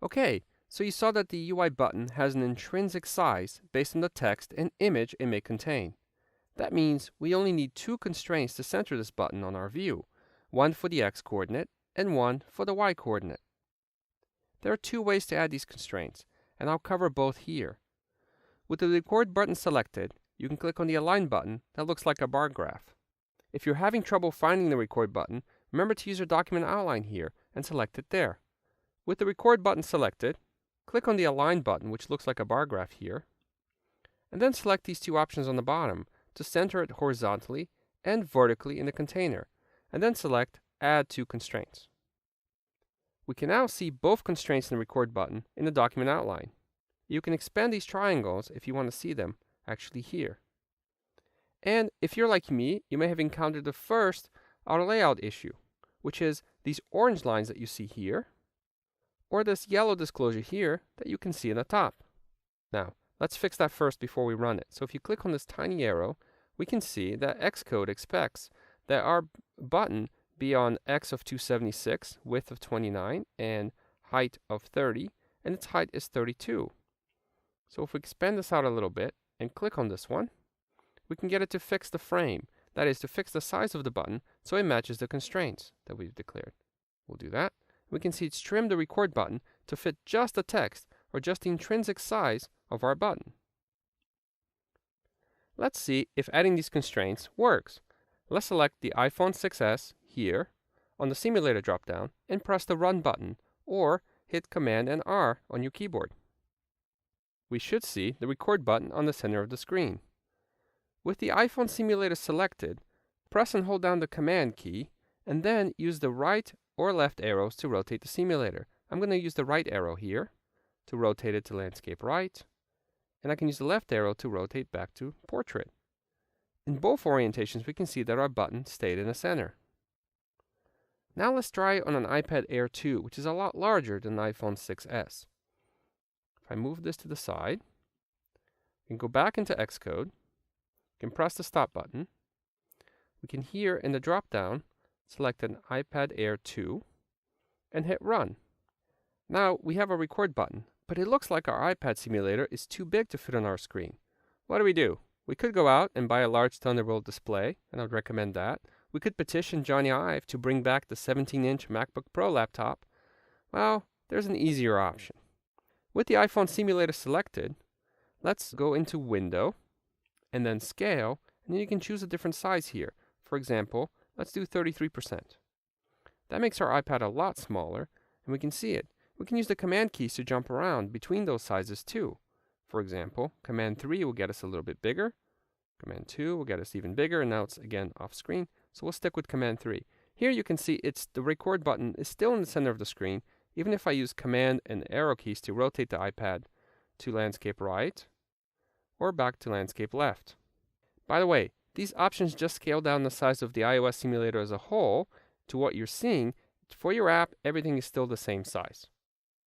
Okay, so you saw that the UI button has an intrinsic size based on the text and image it may contain. That means we only need two constraints to center this button on our view, one for the x-coordinate and one for the y-coordinate. There are two ways to add these constraints, and I'll cover both here. With the record button selected, you can click on the align button that looks like a bar graph. If you're having trouble finding the record button, remember to use your document outline here and select it there. With the record button selected, click on the align button, which looks like a bar graph here, and then select these two options on the bottom to center it horizontally and vertically in the container, and then select add two constraints. We can now see both constraints in the record button in the document outline. You can expand these triangles if you want to see them actually here. And if you're like me, you may have encountered the first auto layout issue, which is these orange lines that you see here, or this yellow disclosure here that you can see in the top. Now, let's fix that first before we run it. So if you click on this tiny arrow, we can see that Xcode expects that our button be on x of 276, width of 29, and height of 30, and its height is 32. So if we expand this out a little bit and click on this one, we can get it to fix the frame. That is, to fix the size of the button so it matches the constraints that we've declared. We'll do that. We can see it's trimmed the record button to fit just the text or just the intrinsic size of our button. Let's see if adding these constraints works. Let's select the iPhone 6s here on the simulator dropdown and press the Run button, or hit Command and R on your keyboard. We should see the record button on the center of the screen. With the iPhone simulator selected, press and hold down the Command key, and then use the right or left arrows to rotate the simulator. I'm going to use the right arrow here to rotate it to landscape right, and I can use the left arrow to rotate back to portrait. In both orientations, we can see that our button stayed in the center. Now let's try it on an iPad Air 2, which is a lot larger than the iPhone 6s. If I move this to the side, we can go back into Xcode, we can press the stop button. We can here in the drop-down select an iPad Air 2 and hit Run. Now we have a record button, but it looks like our iPad simulator is too big to fit on our screen. What do? We could go out and buy a large Thunderbolt display, and I would recommend that. We could petition Johnny Ive to bring back the 17-inch MacBook Pro laptop. Well, there's an easier option. With the iPhone simulator selected, let's go into Window, and then Scale, and then you can choose a different size here. For example, let's do 33%. That makes our iPad a lot smaller, and we can see it. We can use the Command keys to jump around between those sizes too. For example, Command 3 will get us a little bit bigger. Command 2 will get us even bigger, and now it's again off screen. So we'll stick with Command 3. Here you can see the record button is still in the center of the screen, even if I use Command and arrow keys to rotate the iPad to landscape right or back to landscape left. By the way, these options just scale down the size of the iOS simulator as a whole to what you're seeing. For your app, everything is still the same size.